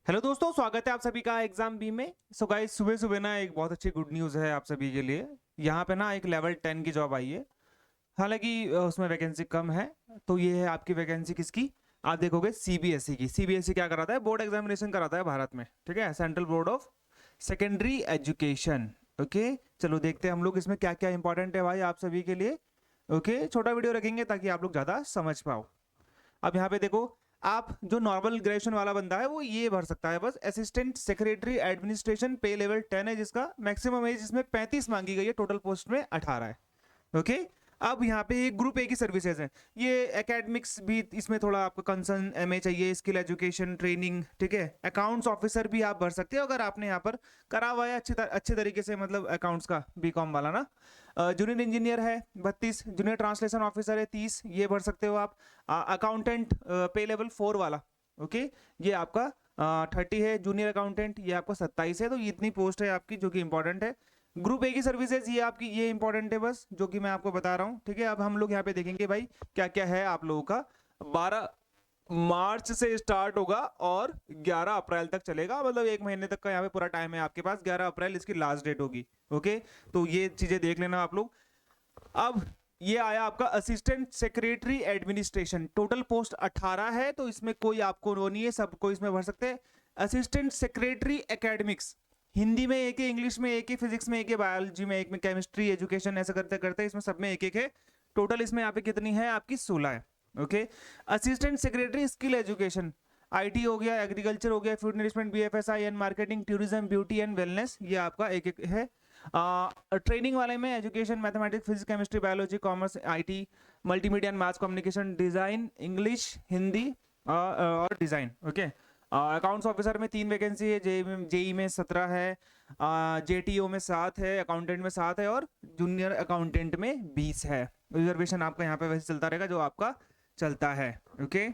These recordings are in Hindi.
हेलो दोस्तों, स्वागत है आप सभी का एग्जाम बी में। सो गाइस, सुबह सुबह ना एक बहुत अच्छी गुड न्यूज़ है आप सभी के लिए। यहाँ पे ना एक लेवल 10 की जॉब आई है। हालांकि उसमें वैकेंसी कम है। तो ये है आपकी वैकेंसी किसकी? आप देखोगे सीबीएसई की। सीबीएसई क्या कराता है? बोर्ड एग्जामिनेशन कराता है भारत में, ठीक है, central board of secondary education. Okay, चलो देखते हैं हम लोग इसमें क्या क्या इंपॉर्टेंट है भाई आप सभी के लिए। ओके, छोटा वीडियो रखेंगे ताकि आप लोग ज़्यादा समझ पाओ। अब यहाँ पे देखो, आप जो नॉर्मल ग्रेजुएशन वाला बंदा है वो ये भर सकता है बस। असिस्टेंट सेक्रेटरी एडमिनिस्ट्रेशन, पे लेवल 10 है, जिसका मैक्सिमम एज इसमें 35 मांगी गई है, टोटल पोस्ट में 18 है। ओके, अब यहाँ पे एक ग्रुप ए की सर्विसेज है। ये एकेडमिक्स भी इसमें थोड़ा आपको कंसर्न एमए चाहिए, स्किल एजुकेशन ट्रेनिंग, ठीक है। अकाउंट्स ऑफिसर भी आप भर सकते हो अगर आपने यहाँ पर करा हुआ है अच्छे तरीके से, मतलब अकाउंट्स का बीकॉम वाला ना। जूनियर इंजीनियर है 32, जूनियर ट्रांसलेशन ऑफिसर है 30, ये भर सकते हो आप। अकाउंटेंट पे लेवल 4 वाला, ओके, ये आपका 30 है। जूनियर अकाउंटेंट ये आपका 27 है। तो ये इतनी पोस्ट है आपकी जो कि इंपॉर्टेंट है। ग्रुप ए की सर्विसेज ये आपकी, ये इंपॉर्टेंट है बस, जो कि मैं आपको बता रहा हूँ, ठीक है। अब हम लोग यहाँ पे देखेंगे भाई क्या क्या है आप लोगों का। 12 मार्च से स्टार्ट होगा और 11 अप्रैल तक चलेगा, मतलब एक महीने तक का यहाँ पे पूरा टाइम है आपके पास। 11 अप्रैल इसकी लास्ट डेट होगी। ओके, तो ये चीजें देख लेना आप लोग। अब ये आया आपका assistant secretary administration, total post 18 है। तो इसमें कोई आपको वो नहीं है, सबको इसमें भर सकते हैं। असिस्टेंट सेक्रेटरी एकेडमिक्स, हिंदी में एक है, इंग्लिश में एक है, फिजिक्स में एक है, बायोलॉजी में एक, में केमिस्ट्री एजुकेशन, ऐसा करते करते इसमें सब में एक एक है। टोटल इसमें यहाँ पे कितनी है आपकी? 16 है। Okay, assistant secretary skill education, IT हो गया, एग्रीकल्चर हो गया, food management, BFSI and marketing, tourism, beauty and wellness, ये आपका एक एक है। ट्रेनिंग वाले में education, mathematics, physics, chemistry, biology, commerce, IT, multimedia and mass communication, design, English, Hindi और डिजाइन। ओके, अकाउंट्स ऑफिसर में 3 वैकेंसी है। जेई में 17 है, जेटीओ में 7 है, अकाउंटेंट में 7 है और जूनियर अकाउंटेंट में 20 है। रिजर्वेशन आपका यहाँ पे वैसे चलता रहेगा जो आपका चलता है। ओके,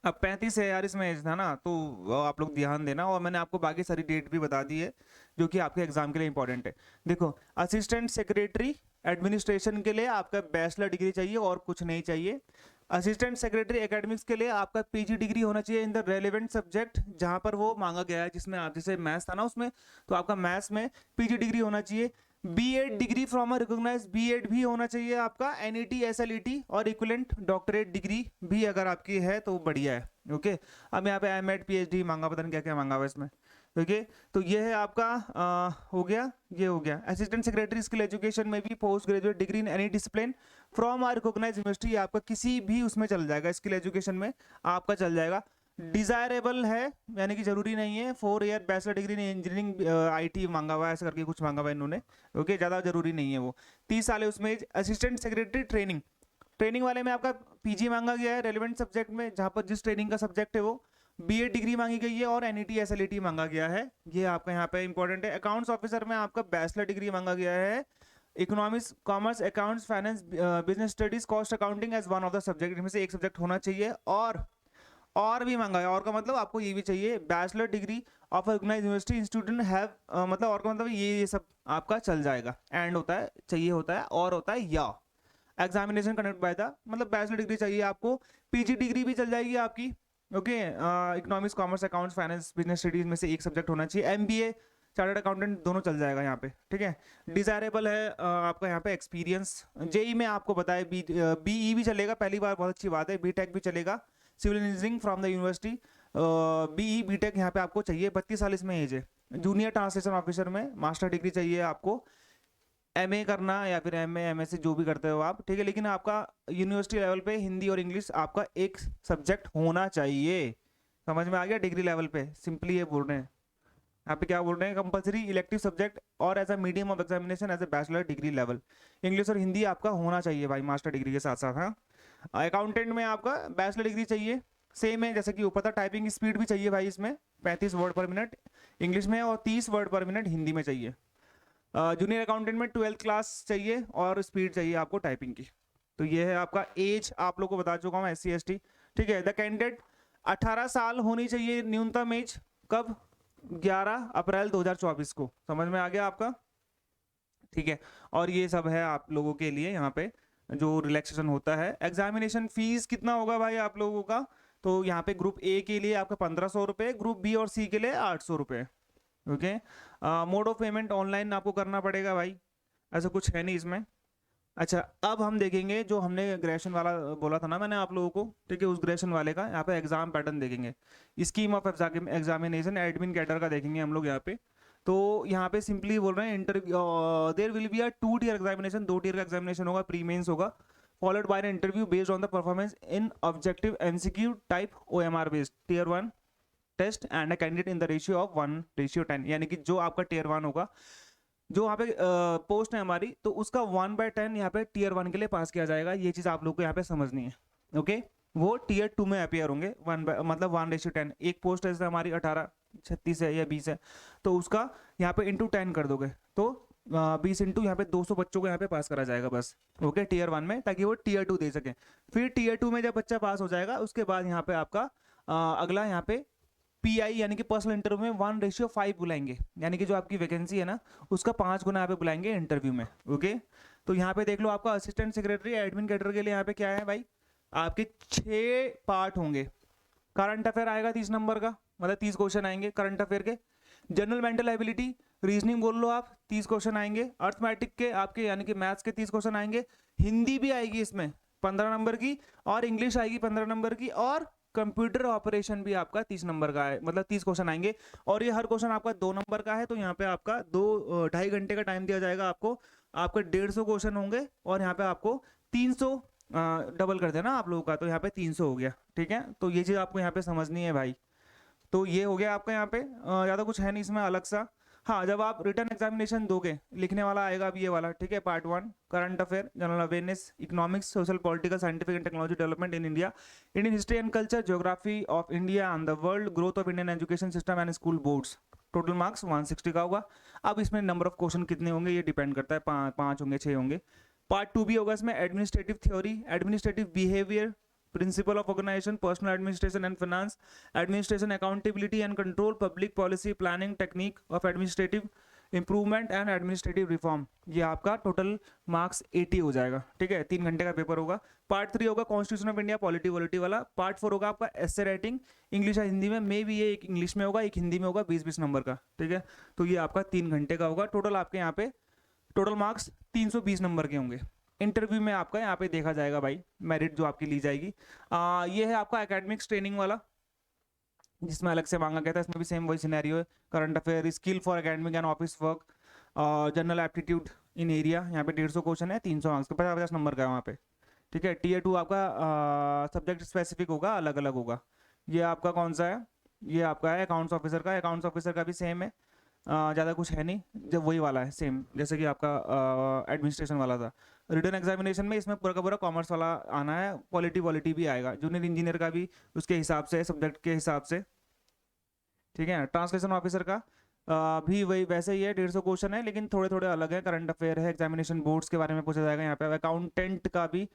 अब 35 है यार इसमें एज था ना, तो वो आप लोग ध्यान देना। और मैंने आपको बाकी सारी डेट भी बता दी है जो कि आपके एग्जाम के लिए इंपॉर्टेंट है। देखो, असिस्टेंट सेक्रेटरी एडमिनिस्ट्रेशन के लिए आपका बैचलर डिग्री चाहिए और कुछ नहीं चाहिए। असिस्टेंट सेक्रेटरी एकेडमिक्स के लिए आपका पीजी डिग्री होना चाहिए इन द रेलेवेंट सब्जेक्ट जहां पर वो मांगा गया है, जिसमें आप जैसे मैथ्स था ना उसमें, तो आपका मैथ्स में पीजी डिग्री होना चाहिए। BEd degree from a recognised BEd भी होना चाहिए आपका, एनईटी, एसएलईटी और इक्विवेलेंट डॉक्टरेट डिग्री भी अगर आपकी है तो बढ़िया है। ओके, अब यहाँ पे एमएड पीएचडी मांगा, पता नहीं क्या क्या मांगा हुआ इसमें। ओके, तो ये है आपका हो गया, ये हो गया। असिस्टेंट सेक्रेटरी स्किल एजुकेशन में भी post graduate degree in any discipline from a recognised university, आपका किसी भी उसमें चल जाएगा, स्किल एजुकेशन में आपका चल जाएगा। डिजायरेबल है, यानी कि जरूरी नहीं है। 4 year bachelor degree in engineering, IT मांगा हुआ है, ऐसा करके कुछ मांगा हुआ है इन्होंने। ओके, ज्यादा जरूरी नहीं है वो। 30 साल है उसमें। असिस्टेंट सेक्रेटरी ट्रेनिंग, ट्रेनिंग वाले में आपका पीजी मांगा गया है रेलिवेंट सब्जेक्ट में, जहां पर जिस ट्रेनिंग का सब्जेक्ट है वो। बीएड डिग्री मांगी गई है और एनईटी, एसएलईटी मांगा गया है, ये आपका यहाँ पे इंपॉर्टेंट है। अकाउंट्स ऑफिसर में आपका बैचलर डिग्री मांगा गया है। Economics, commerce, accounts, finance, business studies, cost accounting as one of the subject, इनमें से एक सब्जेक्ट होना चाहिए। और भी मांगा है, और का मतलब आपको ये भी चाहिए, bachelor degree of organise university institute have, मतलब और का मतलब ये सब आपका चल जाएगा। एंड होता है, चाहिए होता है, और होता है या। एग्जामिनेशन कंडक्ट बाय द, मतलब बैचलर डिग्री चाहिए आपको। पीजी डिग्री भी चल जाएगी आपकी। Okay, economics, commerce, accounts, finance, business studies में से एक सब्जेक्ट होना चाहिए। एमबीए, चार्टर्ड अकाउंटेंट, दोनों चल जाएगा यहाँ पे, ठीक है। डिजायरेबल है आपका यहाँ पे एक्सपीरियंस। जेई में आपको बताए बीई भी चलेगा, पहली बार, बहुत अच्छी बात है। बीटेक भी चलेगा, civil engineering from the university. BE BTech यहाँ पे आपको चाहिए, 32 साल इसमें एज है। जूनियर ट्रांसलेशन ऑफिसर में मास्टर डिग्री चाहिए आपको, एमए करना या फिर एमए, एमएससी जो भी करते हो आप, ठीक है। लेकिन आपका यूनिवर्सिटी लेवल पे हिंदी और इंग्लिश आपका एक सब्जेक्ट होना चाहिए। समझ में आ गया? डिग्री लेवल पे सिंपली ये बोल रहे हैं, यहाँ पे क्या बोल रहे हैं, कंपलसरी इलेक्टिव सब्जेक्ट और as a medium of examination as a bachelor degree level, English और हिंदी आपका होना चाहिए भाई, मास्टर डिग्री के साथ साथ। हाँ, अकाउंटेंट में आपका बैचलर डिग्री चाहिए, सेम है जैसे कि ऊपर था। टाइपिंग स्पीड भी चाहिए भाई इसमें, 35 वर्ड पर मिनट इंग्लिश में और 30 वर्ड पर मिनट हिंदी में चाहिए। जूनियर अकाउंटेंट में 12th क्लास चाहिए और स्पीड चाहिए आपको टाइपिंग की। तो ये है आपका एज, आप लोग को बता चुका हूँ, SC ST, ठीक है। द कैंडिडेट 18 साल होनी चाहिए न्यूनतम एज, कब? 11 अप्रैल 2024 को। समझ में आ गया आपका? ठीक है, और ये सब है आप लोगों के लिए यहाँ पे जो रिलैक्सेशन होता है। एग्जामिनेशन फीस कितना होगा भाई आप लोगों का? तो यहाँ पे ग्रुप ए के लिए आपका 1500 रुपये, ग्रुप बी और सी के लिए 800 रुपये। Okay, mode of payment online आपको करना पड़ेगा भाई, ऐसा कुछ है नहीं इसमें। अच्छा, अब हम देखेंगे जो हमने ग्रेजुएशन वाला बोला था ना मैंने आप लोगों को, ठीक है, उस ग्रेजुएशन वाले का यहाँ पे एग्जाम पैटर्न देखेंगे। Scheme of examination admin cadre का देखेंगे हम लोग यहाँ पे। तो यहाँ पे सिंपली बोल रहे हैं interview, there will be a 2 tier examination, 2 tier का एग्जामिनेशन होगा, प्री मेंस होगा, followed by an interview based on the performance in objective MCQ type OMR based tier 1 test and a candidate in the ratio of 1:10, यानी कि जो आपका टियर 1 होगा, जो वहाँ पे पोस्ट है हमारी, तो उसका 1/10 यहाँ पे टियर 1 के लिए पास किया जाएगा। ये चीज़ आप लोग को यहाँ पे समझनी है। ओके, वो टियर 2 में अपियर होंगे, मतलब 1:10। एक पोस्ट ऐसे हमारी 18, 36 है या 20 है, तो उसका यहाँ पे इंटू 10 कर दोगे तो 20 इंटू यहाँ पे 200 बच्चों को यहाँ पे पास करा जाएगा बस। ओके, टियर 1 में, ताकि वो टियर 2 दे सके। फिर टियर 2 में जब बच्चा पास हो जाएगा, उसके बाद यहाँ पे आपका अगला यहाँ पे PI यानी कि पर्सनल इंटरव्यू में 1:5 बुलाएंगे, यानी कि जो आपकी वैकेंसी है ना उसका 5 गुना यहाँ पे बुलाएंगे इंटरव्यू में। ओके, तो यहाँ पे देख लो आपका असिस्टेंट सेक्रेटरी एडमिन कैडर के लिए यहाँ पे क्या है भाई, आपके 6 पार्ट होंगे। करंट अफेयर आएगा 30 नंबर का, मतलब 30 क्वेश्चन आएंगे करंट अफेयर के। जनरल मेंटल एबिलिटी रीजनिंग बोल लो आप, 30 क्वेश्चन आएंगे। अर्थमेटिक के आपके यानी कि मैथ्स के 30 क्वेश्चन आएंगे। हिंदी भी आएगी इसमें 15 नंबर की, और इंग्लिश आएगी 15 नंबर की, और कंप्यूटर ऑपरेशन भी आपका 30 नंबर का है, मतलब 30 क्वेश्चन आएंगे। और ये हर क्वेश्चन आपका 2 नंबर का है, तो यहाँ पे आपका 2-2.5 घंटे का टाइम दिया जाएगा आपको। आपके 150 क्वेश्चन होंगे, और यहाँ पे आपको 300 डबल कर देना आप लोगों का, तो यहाँ पे 300 हो गया। ठीक है, तो ये चीज़ आपको यहाँ पे समझनी है भाई। तो ये हो गया आपका यहाँ पे, ज़्यादा कुछ है नहीं इसमें अलग सा। हाँ, जब आप रिटर्न एग्जामिनेशन दोगे, लिखने वाला आएगा अब ये वाला, ठीक है, part 1 current affair, general awareness, economics, social political, scientific and technology development in India, Indian history and culture, geography of India and the world, growth of Indian education system and school boards. Total marks 160 का होगा। अब इसमें नंबर ऑफ क्वेश्चन कितने होंगे ये डिपेंड करता है, 5 होंगे, 6 होंगे। पार्ट 2 भी होगा इसमें, administrative theory, administrative behaviour, principle of organisation, personal administration and finance, administration accountability and control, public policy, planning, technique of administrative improvement and administrative reform. ये आपका टोटल मार्क्स 80 हो जाएगा। ठीक है, 3 घंटे का पेपर होगा। पार्ट 3 होगा कॉन्स्टिट्यूशन ऑफ इंडिया, पॉलिटी वॉलिटी वाला। पार्ट 4 होगा आपका एस्से राइटिंग, इंग्लिश या हिंदी में, मे भी ये एक इंग्लिश में होगा, एक हिंदी में होगा, 20-20 नंबर का। ठीक है, तो ये आपका 3 घंटे का होगा। टोटल आपके यहाँ पे टोटल मार्क्स 320 नंबर के होंगे। इंटरव्यू में आपका यहाँ पे देखा जाएगा भाई मेरिट जो आपकी ली जाएगी। ये है आपका एकेडमिक्स ट्रेनिंग वाला, जिसमें अलग से मांगा गया था। इसमें भी सेम वही सिनेरियो है, current affair, skill for academic and office work, general aptitude in area. यहाँ पे 150 क्वेश्चन है, 300 मार्क्स का, 50-50 नंबर का है वहाँ पे। ठीक है, टियर 2 आपका सब्जेक्ट स्पेसिफिक होगा, अलग अलग होगा। ये आपका कौन सा है, ये आपका है अकाउंट्स ऑफिसर का। अकाउंट्स ऑफिसर का भी सेम है, ज़्यादा कुछ है नहीं, जब वही वाला है सेम जैसे कि आपका एडमिनिस्ट्रेशन वाला था। रिटर्न एग्जामिनेशन में इसमें पूरा का पूरा कॉमर्स वाला आना है, पॉलिटी भी आएगा। जूनियर इंजीनियर का भी उसके हिसाब से, सब्जेक्ट के हिसाब से। ठीक है, ट्रांसलेशन ऑफिसर का भी वही वैसे ही है, 150 क्वेश्चन है, लेकिन थोड़े थोड़े अलग है। करंट अफेयर है, एग्जामिनेशन बोर्ड्स के बारे में पूछा जाएगा यहाँ पे। अकाउंटेंट का भी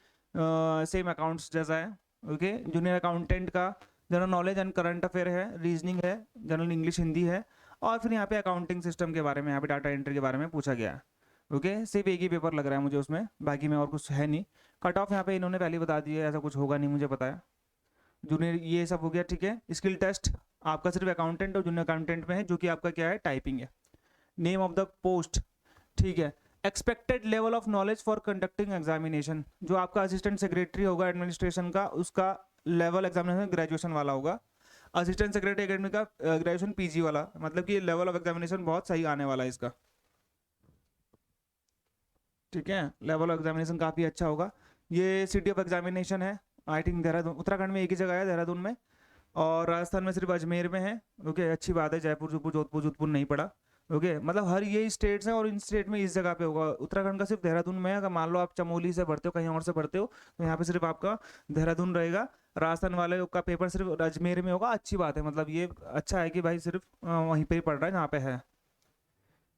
सेम अकाउंट्स जैसा है। ओके, जूनियर अकाउंटेंट का general knowledge and current affair है, रीजनिंग है, जनरल इंग्लिश हिंदी है, और फिर यहाँ पे अकाउंटिंग सिस्टम के बारे में, यहाँ पे डाटा एंट्री के बारे में पूछा गया है। ओके, सिर्फ एक ही पेपर लग रहा है मुझे उसमें, बाकी में और कुछ है नहीं। कट ऑफ यहाँ पे इन्होंने पहले बता दिया है, ऐसा कुछ होगा नहीं, मुझे पता है। जूनियर ये सब हो गया। ठीक है, स्किल टेस्ट आपका सिर्फ अकाउंटेंट और जूनियर अकाउंटेंट में है, जो कि आपका क्या है, टाइपिंग है। नेम ऑफ द पोस्ट, ठीक है। Expected level of knowledge for conducting examination, जो आपका असिस्टेंट सेक्रेटरी होगा एडमिनिस्ट्रेशन का, उसका लेवल एग्जामिनेशन ग्रेजुएशन वाला होगा। असिस्टेंट सेक्रेटरी एकेडमी का ग्रेजुएशन PG वाला, मतलब कि लेवल ऑफ एग्जामिनेशन बहुत सही आने वाला है इसका। ठीक है, लेवल ऑफ एग्जामिनेशन काफ़ी अच्छा होगा। ये सिटी ऑफ एग्जामिनेशन है, आई थिंक देहरादून, उत्तराखंड में एक ही जगह है, देहरादून में, और राजस्थान में सिर्फ अजमेर में है। ओके, अच्छी बात है, जयपुर जोधपुर नहीं पड़ा। ओके, मतलब हर ये स्टेट्स हैं, और इन स्टेट में इस जगह पे होगा। उत्तराखंड का सिर्फ देहरादून में है। अगर मान लो आप चमोली से भरते हो, कहीं और से भरते हो, तो यहाँ पे सिर्फ आपका देहरादून रहेगा। राजस्थान वाले का पेपर सिर्फ अजमेर में होगा। अच्छी बात है, मतलब ये अच्छा है कि भाई सिर्फ वहीं पर ही पढ़ रहा है जहाँ पे है।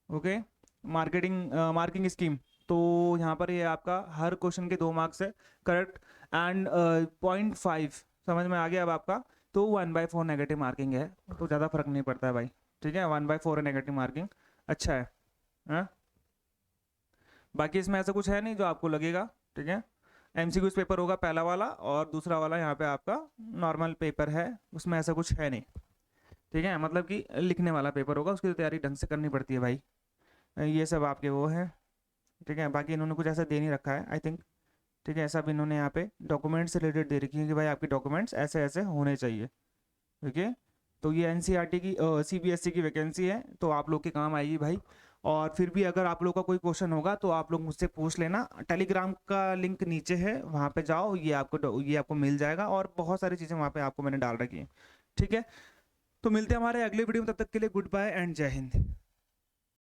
ओके, मार्किंग स्कीम, तो यहाँ पर ये आपका हर क्वेश्चन के 2 मार्क्स है, करेक्ट एंड 0.5 समझ में आ गया अब आपका। तो 1/4 नेगेटिव मार्किंग है, तो ज़्यादा फर्क नहीं पड़ता है भाई। ठीक है, 1/4 है नेगेटिव मार्किंग, अच्छा है। बाकी इसमें ऐसा कुछ है नहीं जो आपको लगेगा। ठीक है, एमसीक्यूज पेपर होगा पहला वाला, और दूसरा वाला यहाँ पे आपका नॉर्मल पेपर है, उसमें ऐसा कुछ है नहीं, ठीक है। मतलब कि लिखने वाला पेपर होगा, उसकी तो तैयारी ढंग से करनी पड़ती है भाई। ये सब आपके वो है, ठीक है। बाकी इन्होंने कुछ ऐसा दे नहीं रखा है आई थिंक, ठीक है। सब इन्होंने यहाँ पे डॉक्यूमेंट्स से रिलेटेड दे रखी है कि भाई आपके डॉक्यूमेंट्स ऐसे ऐसे होने चाहिए, ठीक है। तो ये एनसीईआरटी की सीबीएसई की वैकेंसी है, तो आप लोग के काम आएगी भाई। और फिर भी अगर आप लोग का कोई क्वेश्चन होगा तो आप लोग मुझसे पूछ लेना, टेलीग्राम का लिंक नीचे है, वहाँ पे जाओ, ये आपको मिल जाएगा, और बहुत सारी चीज़ें वहाँ पे आपको मैंने डाल रखी हैं, ठीक है। तो मिलते हैं हमारे अगले वीडियो में, तब तक के लिए गुड बाय एंड जय हिंद।